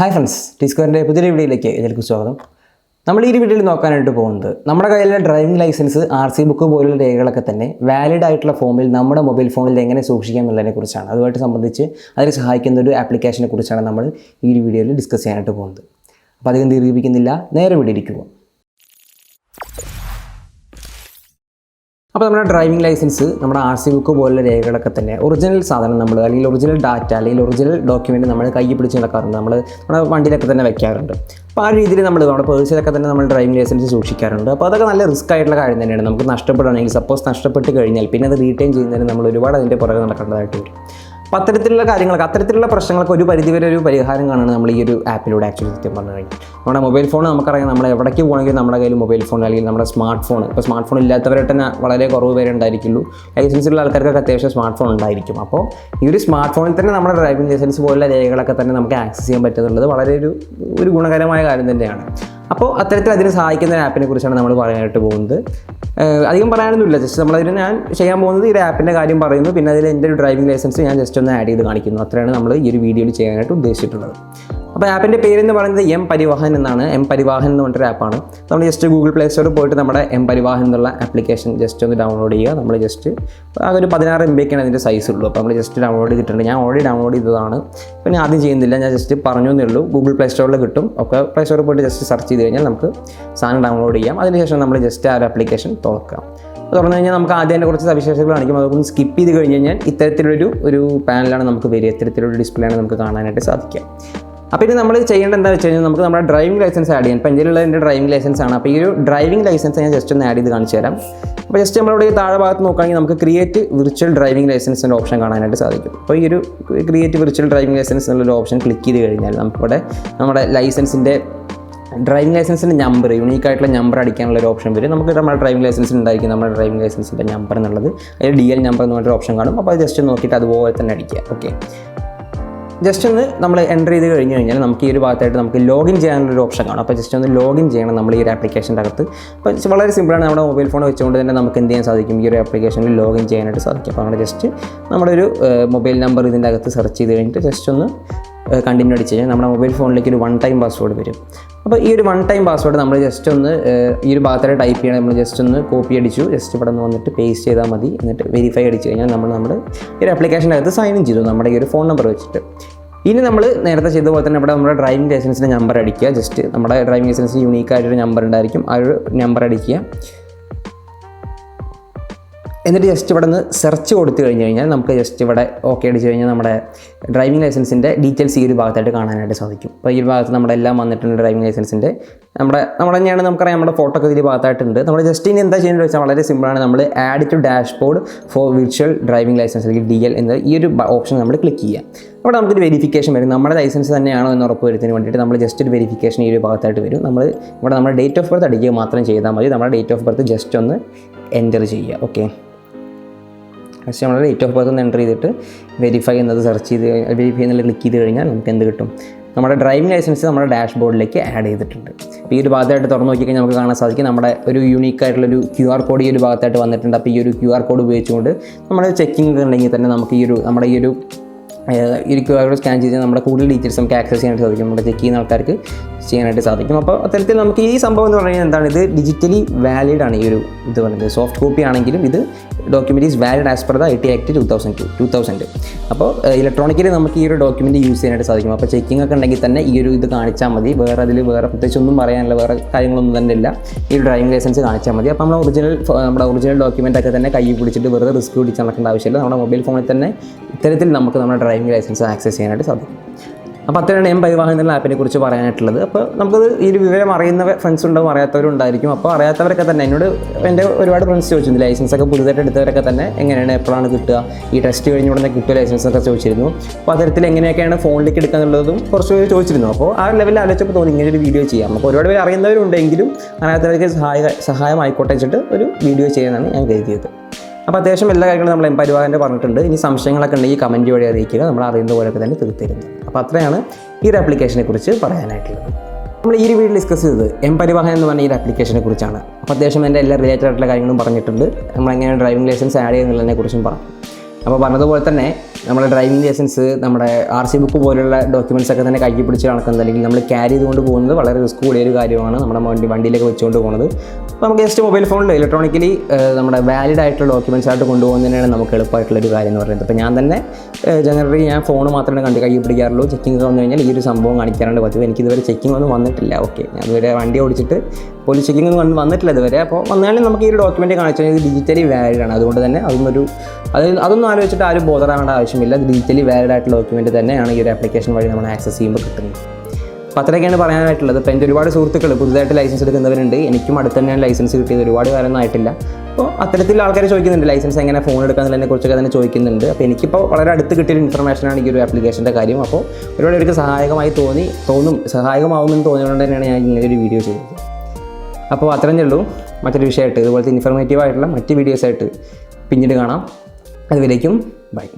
Hi friends, ടിസ്കോറിൻ്റെ പുതിയൊരു വീഡിയോയിലേക്ക് എല്ലാവർക്കും സ്വാഗതം. നമ്മൾ ഈ വീഡിയോയിൽ നോക്കാനായിട്ട് പോകുന്നത് നമ്മുടെ കയ്യിലെ ഡ്രൈവിംഗ് ലൈസൻസ്, RC ബുക്ക് പോലുള്ള രേഖകളൊക്കെ തന്നെ വാലിഡ് ആയിട്ടുള്ള ഫോമിൽ നമ്മുടെ മൊബൈൽ ഫോണിൽ എങ്ങനെ സൂക്ഷിക്കാം എന്നുള്ളതിനെ കുറിച്ചാണ്. അതുമായിട്ട് സംബന്ധിച്ച് അതിന് സഹായിക്കുന്ന ഒരു ആപ്ലിക്കേഷനെ കുറിച്ചാണ് നമ്മൾ ഈ ഒരു വീഡിയോയിൽ ഡിസ്കസ് ചെയ്യാനായിട്ട് പോകുന്നത്. അപ്പോൾ അധികം ദീർഘിപ്പിക്കുന്നില്ല, നേരെ വീഡിയോയിലേക്ക് പോകാം. അപ്പോൾ നമ്മുടെ ഡ്രൈവിംഗ് ലൈസൻസ്, നമ്മുടെ RC ബുക്ക് പോലുള്ള രേഖകളൊക്കെ തന്നെ ഒറിജിനൽ സാധനം നമ്മൾ, അല്ലെങ്കിൽ ഒറിജിനൽ ഡാറ്റ, അല്ലെങ്കിൽ ഒറിജിനൽ ഡോക്യുമെൻറ്റ് നമ്മൾ കയ്യിൽ പിടിച്ച് നടക്കാറുണ്ട്. നമ്മുടെ വണ്ടിയിലൊക്കെ തന്നെ വെക്കാറുണ്ട്. അപ്പോൾ ആ രീതിയിൽ നമ്മുടെ പേഴ്സിലൊക്കെ തന്നെ നമ്മൾ ഡ്രൈവിംഗ് ലൈസൻസ് സൂക്ഷിക്കാറുണ്ട്. അപ്പോൾ അതൊക്കെ നല്ല റിസ്ക് ആയിട്ടുള്ള കാര്യം തന്നെയാണ്. നമുക്ക് നഷ്ടപ്പെടുകയാണെങ്കിൽ, സപ്പോസ് നഷ്ടപ്പെട്ട് കഴിഞ്ഞാൽ പിന്നെ അത് റീറ്റെയിൻ ചെയ്യുന്നതിന് നമ്മൾ ഒരുപാട് അതിൻ്റെ പുറകെ നടക്കേണ്ടതായിട്ട് വരും. അപ്പോൾ അത്തരത്തിലുള്ള കാര്യങ്ങൾക്ക്, അത്തരത്തിലുള്ള പ്രശ്നങ്ങൾക്ക് ഒരു പരിധിവരെ ഒരു പരിഹാരം കാണുകയാണ് നമ്മൾ ഈ ഒരു ആപ്പിലൂടെ. ആക്ച്വലി സത്യം പറഞ്ഞു കഴിഞ്ഞാൽ നമ്മുടെ മൊബൈൽ ഫോൺ നമുക്കറിയാം, നമ്മൾ എവിടേക്ക് പോകണമെങ്കിൽ നമ്മുടെ കയ്യിൽ മൊബൈൽ ഫോൺ അല്ലെങ്കിൽ നമ്മുടെ സ്മാർട്ട് ഫോൺ. ഇപ്പോൾ സ്മാർട്ട് ഫോൺ ഇല്ലാത്തവരായിട്ട് തന്നെ വളരെ കുറവ് പേരെ ഉണ്ടായിരിക്കുള്ളൂ. ലൈസൻസുള്ള ആൾക്കാർക്കൊക്കെ അത്യാവശ്യം സ്മാർട്ട് ഫോൺ ഉണ്ടായിരിക്കും. അപ്പോൾ ഈ ഒരു സ്മാർട്ട് ഫോണിൽ തന്നെ നമ്മുടെ ഡ്രൈവിംഗ് ലൈസൻസ് പോലുള്ള രേഖകളൊക്കെ തന്നെ നമുക്ക് ആക്സസ് ചെയ്യാൻ പറ്റുന്നുള്ളത് വളരെ ഒരു ഗുണകരമായ കാര്യം തന്നെയാണ്. അപ്പോൾ അത്തരത്തിൽ അതിന് സഹായിക്കുന്ന ഒരു ആപ്പിനെ കുറിച്ചാണ് നമ്മൾ പറയാനായിട്ട് പോകുന്നത്. അധികം പറയാനൊന്നുമില്ല, ജസ്റ്റ് നമ്മളതിന് ഞാൻ ചെയ്യാൻ പോകുന്നത് ഈ ഒരു ആപ്പിൻ്റെ കാര്യം പറയുന്നു, പിന്നെ അതിൽ എൻ്റെ ഒരു ഡ്രൈവിംഗ് ലൈസൻസ് ഞാൻ ജസ്റ്റ് ഒന്ന് ആഡ് ചെയ്ത് കാണിക്കുന്നു. അത്രയാണ് നമ്മൾ ഈ ഒരു വീഡിയോയിൽ ചെയ്യാനായിട്ട് ഉദ്ദേശിച്ചിട്ടുള്ളത്. അപ്പോൾ ആപ്പിൻ്റെ പേരെന്ന് പറയുന്നത് mParivahan എന്നാണ്. mParivahan എന്ന് പറഞ്ഞൊരു ആപ്പാണ്. നമ്മൾ ജസ്റ്റ് ഗൂഗിൾ പ്ലേ സ്റ്റോറിൽ പോയിട്ട് നമ്മുടെ mParivahan എന്നുള്ള ആപ്ലിക്കേഷൻ ജസ്റ്റ് ഒന്ന് ഡൗൺലോഡ് ചെയ്യുക. നമ്മൾ ജസ്റ്റ് ഒരു 16 MB അതിൻ്റെ സൈസ് ഉള്ളൂ. അപ്പോൾ നമ്മൾ ജസ്റ്റ് ഡൗൺലോഡ് ചെയ്തിട്ടുണ്ട്. ഞാൻ ഓൾറെഡി ഡൗൺലോഡ് ചെയ്തതാണ്. അപ്പോൾ ഞാൻ ആദ്യം ചെയ്യുന്നില്ല, ഞാൻ ജസ്റ്റ് പറഞ്ഞു എന്നേ ഉള്ളൂ. ഗൂഗിൾ പ്ലേ സ്റ്റോറിൽ കിട്ടും. ഒക്കെ പ്ലേ സ്റ്റോറിൽ പോയിട്ട് ജസ്റ്റ് സെർച്ച് ചെയ്ത് കഴിഞ്ഞാൽ നമുക്ക് സാധനം ഡൗൺലോഡ് ചെയ്യാം. അതിനുശേഷം നമ്മൾ ജസ്റ്റ് ആ ഒരു ആപ്ലിക്കേഷൻ തുറക്കാം. തുറന്നു കഴിഞ്ഞാൽ നമുക്ക് ആദ്യം തന്നെ കുറച്ച് സവിശേഷതകൾ കാണിക്കും. അതൊന്ന് സ്കിപ്പ് ചെയ്ത് കഴിഞ്ഞ് കഴിഞ്ഞാൽ ഇത്തരത്തിലൊരു പാനലാണ് നമുക്ക് വരിക. ഇത്തരത്തിലൊരു ഡിസ്പ്ലേ ആണ് നമുക്ക് കാണാനായിട്ട് സാധിക്കുക. അപ്പോൾ ഇത് നമ്മൾ ചെയ്യേണ്ടത് എന്താ വെച്ച് കഴിഞ്ഞാൽ, നമുക്ക് നമ്മുടെ ഡ്രൈവിംഗ് ലൈസൻസ് ആഡ് ചെയ്യാം. ഇപ്പോൾ എൻ്റെ എൻ്റെ ഡ്രൈവിംഗ് ലൈസൻസ് ആണ്. അപ്പോൾ ഈ ഒരു ഡ്രൈവിംഗ് ലൈസൻസ് ഞാൻ ജസ്റ്റ് ഒന്ന് ആഡ് ചെയ്ത് കാണിച്ചു തരാം. അപ്പോൾ ജസ്റ്റ് നമ്മളിവിടെ താഴെ ഭാഗത്ത് നോക്കുകയാണെങ്കിൽ നമുക്ക് ക്രിയേറ്റ് വിർച്വൽ ഡ്രൈവിംഗ് ലൈസൻസിൻ്റെ ഓപ്ഷൻ കാണാനായിട്ട് സാധിക്കും. അപ്പോൾ ഈ ഒരു ക്രിയേറ്റ് വിർച്വൽ ഡ്രൈവിംഗ് ലൈസൻസ് എന്നുള്ളൊരു ഓപ്ഷൻ ക്ലിക്ക് ചെയ്ത് കഴിഞ്ഞാൽ നമുക്കിവിടെ നമ്മുടെ ലൈസൻസിൻ്റെ ഡ്രൈവിംഗ് ലൈസൻസിൻ്റെ നമ്പർ, യൂണീക്കായിട്ടുള്ള നമ്പർ അടിക്കാനുള്ള ഒരു ഓപ്ഷൻ വരും. നമുക്ക് നമ്മുടെ ഡ്രൈവിംഗ് ലൈസൻസിൽ ഉണ്ടായിരിക്കും നമ്മുടെ ഡ്രൈവിംഗ് ലൈസൻസിൻ്റെ നമ്പർ എന്നുള്ളത്. അതിൽ DL നമ്പർ എന്ന് പറഞ്ഞൊരു ഓപ്ഷൻ കാണും. അപ്പോൾ അത് ജസ്റ്റ് നോക്കിയിട്ട് അതുപോലെ തന്നെ അടിക്കുക. ഓക്കെ, ജസ്റ്റ് ഒന്ന് നമ്മൾ എൻ്റർ ചെയ്ത് കഴിഞ്ഞ് കഴിഞ്ഞാൽ നമുക്ക് ഈ ഒരു ഭാഗത്തായിട്ട് നമുക്ക് ലോഗിൻ ചെയ്യാനുള്ളൊരു ഓപ്ഷൻ കാണും. അപ്പോൾ ജസ്റ്റ് ഒന്ന് ലോഗിൻ ചെയ്യണം നമ്മൾ ഈ ഒരു ആപ്ലിക്കേഷൻ്റെ അകത്ത്. അപ്പോൾ വളരെ സിമ്പിളാണ്. നമ്മുടെ മൊബൈൽ ഫോൺ വെച്ചുകൊണ്ട് തന്നെ നമുക്ക് എന്ത് ചെയ്യാൻ സാധിക്കും, ഈ ഒരു ആപ്ലിക്കേഷനിൽ ലോഗിൻ ചെയ്യാനായിട്ട് സാധിക്കും. അപ്പോൾ നമ്മൾ ജസ്റ്റ് നമ്മുടെ ഒരു മൊബൈൽ നമ്പർ ഇതിൻ്റെ അകത്ത് സെർച്ച് ചെയ്ത് കഴിഞ്ഞിട്ട് ജസ്റ്റ് ഒന്ന് കണ്ടിന്യൂ അടിച്ച് കഴിഞ്ഞാൽ നമ്മുടെ മൊബൈൽ ഫോണിലേക്ക് ഒരു 1 ടൈം പാസ്വേഡ് വരും. അപ്പോൾ ഈ ഒരു 1 ടൈം പാസ്വേഡ് നമ്മൾ ജസ്റ്റ് ഒന്ന് ഈ ഒരു ഭാഗത്തായിട്ട് ടൈപ്പ് ചെയ്യണം. നമ്മൾ ജസ്റ്റ് ഒന്ന് കോപ്പി അടിച്ചു, ജസ്റ്റ് ഇവിടെ നിന്ന് വന്നിട്ട് പേസ്റ്റ് ചെയ്താൽ മതി. എന്നിട്ട് വെരിഫൈ അടിച്ച് കഴിഞ്ഞാൽ നമ്മുടെ ഈ ഒരു ആപ്ലിക്കേഷൻ്റെ അകത്ത് സൈൻ ഇൻ ചെയ്തു നമ്മുടെ ഈ ഒരു ഫോൺ നമ്പർ വെച്ചിട്ട്. ഇനി നമ്മൾ നേരത്തെ ചെയ്ത പോലെ തന്നെ ഇവിടെ നമ്മുടെ ഡ്രൈവിംഗ് ലൈസൻസിൻ്റെ നമ്പർ അടിക്കുക. ജസ്റ്റ് നമ്മുടെ ഡ്രൈവിംഗ് ലൈസൻസിന് യൂണീക്കായിട്ടൊരു നമ്പർ ഉണ്ടായിരിക്കും. ആ ഒരു നമ്പർ അടിക്കുക. എന്നിട്ട് ജസ്റ്റ് ഇവിടെ നിന്ന് സെർച്ച് കൊടുത്തു കഴിഞ്ഞ് കഴിഞ്ഞാൽ നമുക്ക് ജസ്റ്റ് ഇവിടെ ഓക്കെ അടിച്ച് കഴിഞ്ഞാൽ നമ്മുടെ ഡ്രൈവിംഗ് ലൈസൻസിൻ്റെ ഡീറ്റെയിൽസ് ഈ ഒരു ഭാഗത്തായിട്ട് കാണാനായിട്ട് സാധിക്കും. അപ്പോൾ ഈ ഒരു ഭാഗത്ത് നമ്മുടെ എല്ലാം വന്നിട്ടുണ്ട്. ഡ്രൈവിംഗ് ലൈസൻസിൻ്റെ നമ്മുടെ തന്നെയാണ്, നമുക്കറിയാം നമ്മുടെ ഫോട്ടോ ഒക്കെ ഇതിൽ ഭാഗത്തായിട്ടുണ്ട്. നമ്മൾ ജസ്റ്റ് ഇനി എന്താ ചെയ്യുന്നത് വെച്ചാൽ വളരെ സിമ്പിളാണ്. നമ്മൾ add to dashboard for virtual driving licence അല്ലെങ്കിൽ DL എന്ന ഈ ഒരു ഓപ്ഷൻ നമ്മൾ ക്ലിക്ക് ചെയ്യുക. അവിടെ നമുക്കൊരു വെരിഫിക്കേഷൻ വരും. നമ്മുടെ ലൈസൻസ് തന്നെയാണോ എന്ന് ഉറപ്പ് വരുന്നതിന് വേണ്ടിയിട്ട് നമ്മൾ ജസ്റ്റ് ഒരു വെരിഫിക്കേഷൻ ഈ ഒരു ഭാഗത്തായിട്ട് വരും. ഇവിടെ നമ്മുടെ ഡേറ്റ് ഓഫ് ബർത്ത് അടിക്കുക മാത്രം ചെയ്താൽ മതി. നമ്മുടെ ഡേറ്റ് ഓഫ് ബർത്ത് ജസ്റ്റ് ഒന്ന് എൻ്റർ ചെയ്യുക. ഓക്കെ, ജസ്റ്റ് നമ്മുടെ ഡേറ്റ് ഓഫ് ബർത്ത് ഒന്ന് എൻ്റർ ചെയ്തിട്ട് വെരിഫൈ എന്നത് സെർച്ച് ചെയ്ത് വെരിഫൈ എന്നുള്ളത് ക്ലിക്ക് ചെയ്ത് കഴിഞ്ഞാൽ നമുക്ക് എന്ത് കിട്ടും, നമ്മുടെ ഡ്രൈവിംഗ് ലൈസൻസ് നമ്മുടെ ഡാഷ്ബോർഡിലേക്ക് ആഡ് ചെയ്തിട്ടുണ്ട്. അപ്പോൾ ഈ ഒരു ഭാഗത്തായിട്ട് തുറന്ന് നോക്കിക്കഴിഞ്ഞാൽ നമുക്ക് കാണാൻ സാധിക്കും നമ്മുടെ ഒരു യൂണീക്കായിട്ടുള്ളൊരു QR കോഡ് ഈ ഒരു ഭാഗത്തായിട്ട് വന്നിട്ടുണ്ട്. അപ്പോൾ ഈ ഒരു QR കോഡ് ഉപയോഗിച്ചുകൊണ്ട് നമ്മുടെ ചെക്കിംഗ് ഒക്കെ ഉണ്ടെങ്കിൽ തന്നെ നമുക്ക് നമ്മുടെ ഈ ഒരു QR കോഡ് സ്കാൻ ചെയ്ത് നമ്മുടെ കൂടുതൽ ഡീറ്റെയിൽസ് നമുക്ക് ആക്സസ് ചെയ്യാനായിട്ട് സാധിക്കും. നമ്മുടെ ചെക്ക് ചെയ്യുന്ന ആൾക്കാർക്ക് ചെയ്യാനായിട്ട് സാധിക്കും. അപ്പോൾ അത്തരത്തിൽ നമുക്ക് ഈ സംഭവം എന്ന് പറഞ്ഞാൽ എന്താണ്, ഇത് ഡിജിറ്റലി വാലിഡ് ആണ്. ഈ ഒരു ഇത് പറയുന്നത് സോഫ്റ്റ് കോപ്പി ആണെങ്കിലും ഇത് document is valid as per the IT act 2000. അപ്പോൾ ഇലക്ട്രോണിക്കലി നമുക്ക് ഈ ഒരു ഡോക്യുമെൻറ്റ് യൂസ് ചെയ്യാനായിട്ട് സാധിക്കും. അപ്പോൾ ചെക്കിംഗ് ഒക്കെ ഉണ്ടെങ്കിൽ തന്നെ ഈ ഒരു ഇത് കാണിച്ചാൽ മതി. വേറെ പ്രത്യേകിച്ച് ഒന്നും പറയാനില്ല, വേറെ കാര്യങ്ങളൊന്നും തന്നെ ഇല്ല. ഈ ഒരു ഡ്രൈവിംഗ് ലൈസൻസ് കാണിച്ചാൽ മതി. അപ്പോൾ നമ്മുടെ ഒറിജിനൽ ഡോക്യുമെൻ്റ് ഒക്കെ തന്നെ കയ്യിൽ പിടിച്ചിട്ട് വെറുതെ റിസ്ക് പിടിച്ച് നടക്കേണ്ട ആവശ്യമില്ല. നമ്മുടെ മൊബൈൽ ഫോണിൽ തന്നെ ഇത്തരത്തിൽ നമുക്ക് നമ്മുടെ ഡ്രൈവിംഗ് ലൈസൻസ് ആക്സസ് ചെയ്യാനായിട്ട് സാധിക്കും. അപ്പോൾ അത്രയാണ് mParivahan എന്നുള്ള ആപ്പിനെ കുറിച്ച് പറയാനായിട്ടുള്ളത്. അപ്പോൾ നമുക്കത് ഈ ഒരു വിവരം അറിയുന്ന ഫ്രണ്ട്സ് ഉണ്ടാവും, അറിയാത്തവരുണ്ടായിരിക്കും. അപ്പോൾ അറിയാത്തവരൊക്കെ തന്നെ എൻ്റെ ഒരുപാട് ഫ്രണ്ട്സ് ചോദിച്ചിരുന്നു, ലൈസൻസൊക്കെ പുതുതായിട്ട് എടുത്തവരൊക്കെ തന്നെ എങ്ങനെയാണ്, എപ്പോഴാണ് കിട്ടുക, ഈ ടെസ്റ്റ് കഴിഞ്ഞ ഉടനെ കിട്ടുക ലൈസൻസൊക്കെ ചോദിച്ചിരുന്നു. അപ്പോൾ അത്തരത്തിൽ എങ്ങനെയൊക്കെയാണ് ഫോണിലേക്ക് എടുക്കുക എന്നുള്ളതും കുറച്ച് പേര് ചോദിച്ചിരുന്നു. അപ്പോൾ ആ ലെവലിൽ ആലോചിച്ചപ്പോൾ തോന്നി ഇങ്ങനെ ഒരു വീഡിയോ ചെയ്യാം. അപ്പോൾ ഒരുപാട് പേര് അറിയുന്നവരുണ്ടെങ്കിലും അറിയാത്തവർക്ക് സഹായമായിക്കോട്ടെ വെച്ചിട്ട് ഒരു വീഡിയോ ചെയ്യാനാണ് ഞാൻ കരുതിയത്. അപ്പോൾ അത്യാവശ്യം എല്ലാ കാര്യങ്ങളും നമ്മൾ mParivahan പറഞ്ഞിട്ടുണ്ട്. ഇനി സംശയങ്ങളൊക്കെ ഉണ്ടെങ്കിൽ കമൻറ്റ് വഴി അറിയിക്കുക. നമ്മൾ അറിയുന്ന പോലെയൊക്കെ തന്നെ തീർത്തിരുന്നത്. അപ്പോൾ അത്രയാണ് ഈ ഒരു ആപ്ലിക്കേഷനെ കുറിച്ച് പറയാനായിട്ടുള്ളത്. നമ്മൾ ഈ ഒരു വീഡിയോ ഡിസ്കസ് ചെയ്തത് mParivahan എന്ന് പറഞ്ഞ ഈ ഒരു ആപ്ലിക്കേഷനെ കുറിച്ചാണ്. അപ്പോൾ അത്യാവശ്യം എൻ്റെ എല്ലാ റിലേറ്റഡ് ആയിട്ടുള്ള കാര്യങ്ങളും പറഞ്ഞിട്ടുണ്ട്. നമ്മളെങ്ങനെ ഡ്രൈവിംഗ് ലൈസൻസ് ആഡ് ചെയ്യുന്നതിനെ കുറിച്ചും പറഞ്ഞു. അപ്പോൾ പറഞ്ഞതുപോലെ തന്നെ നമ്മുടെ ഡ്രൈവിംഗ് ലൈസൻസ്, നമ്മുടെ RC ബുക്ക് പോലുള്ള ഡോക്യുമെൻറ്റ്സ് ഒക്കെ തന്നെ കയ്യിൽ പിടിച്ച് നടക്കുന്നത്, അല്ലെങ്കിൽ നമ്മൾ ക്യാരി ചെയ്തുകൊണ്ട് പോകുന്നത് വളരെ റിസ്ക് കൂടിയൊരു കാര്യമാണ്. നമ്മുടെ വണ്ടിയിലേക്ക് വെച്ചുകൊണ്ട് പോകുന്നത്. അപ്പോൾ നമുക്ക് ജസ്റ്റ് മൊബൈൽ ഫോണിൽ ഇലക്ട്രോണിക്കലി നമ്മുടെ വാലിഡ് ആയിട്ടുള്ള ഡോക്യുമെൻറ്റ്സ് ആയിട്ട് കൊണ്ടുപോകുന്നതിനാണ് നമുക്ക് എളുപ്പമായിട്ടുള്ളൊരു കാര്യം എന്ന് പറയുന്നത്. അപ്പോൾ ഞാൻ തന്നെ ജനറലി ഞാൻ ഫോൺ മാത്രമേ കയ്യിൽ പിടിക്കാറുള്ളൂ. ചെക്കിംഗ് ഒക്കെ വന്നു കഴിഞ്ഞാൽ ഈ ഒരു സംഭവം കാണിക്കാറുണ്ട് പതിവ്. എനിക്കിതുവരെ ചെക്കിംഗ് ഒന്നും വന്നിട്ടില്ല. ഓക്കെ, ഞാൻ ഇതുവരെ വണ്ടി ഓടിച്ചിട്ട് പോലീസ് ചെക്കിംഗ് ഒന്നും വന്നിട്ടില്ല ഇതുവരെ. അപ്പോൾ വന്നാലും നമുക്ക് ഈ ഒരു ഡോക്യുമെൻറ്റ് കാണിച്ചു കഴിഞ്ഞാൽ ഇത് ഡിജിറ്റലി വാലിഡ് ആണ്. അതുകൊണ്ട് തന്നെ അതൊന്നും ആലോചിച്ചിട്ട് ആരും ബോധറാവേണ്ട ആവശ്യമില്ല. ഡിജിറ്റലി വാലിഡ് ആയിട്ടുള്ള ഡോക്യുമെൻറ്റ് തന്നെയാണ് ഈ ഒരു ആപ്ലിക്കേഷൻ വഴി നമ്മൾ ആക്സസ് ചെയ്യുമ്പോൾ കിട്ടുന്നത്. അപ്പോൾ അത്രയൊക്കെയാണ് പറയാനായിട്ടുള്ളത്. ഇപ്പോൾ എൻ്റെ ഒരുപാട് സുഹൃത്തുക്കൾ പുതുതായിട്ട് ലൈസൻസ് എടുക്കുന്നവരുണ്ട്. എനിക്കും അടുത്ത് തന്നെയാണ് ലൈസൻസ് കിട്ടിയത്. ഒരുപാട് കാലമൊന്നും ആയിട്ടില്ല. അപ്പോൾ അത്തരത്തിലുള്ള ആൾക്കാർ ചോദിക്കുന്നുണ്ട് ലൈസൻസ് എങ്ങനെ ഫോൺ എടുക്കാമെന്നതിനെ കുറിച്ചൊക്കെ തന്നെ ചോദിക്കുന്നുണ്ട്. അപ്പോൾ എനിക്കിപ്പോൾ വളരെ അടുത്ത് കിട്ടിയൊരു ഇൻഫർമേഷനാണ് ഈ ഒരു ആപ്ലിക്കേഷൻ്റെ കാര്യം. അപ്പോൾ ഒരുപാട് പേർക്ക് സഹായകമാവുമെന്ന് തോന്നിയതുകൊണ്ട് തന്നെയാണ് ഞാൻ ഇങ്ങനെ ഒരു വീഡിയോ ചെയ്തത്. അപ്പോൾ അത്രയേ ഉള്ളൂ. മറ്റൊരു വിഷയമായിട്ട് ഇതുപോലത്തെ ഇൻഫർമേറ്റീവായിട്ടുള്ള മറ്റ് വീഡിയോസായിട്ട് പിന്നീട് കാണാം. അതുവരേക്കും ബൈ.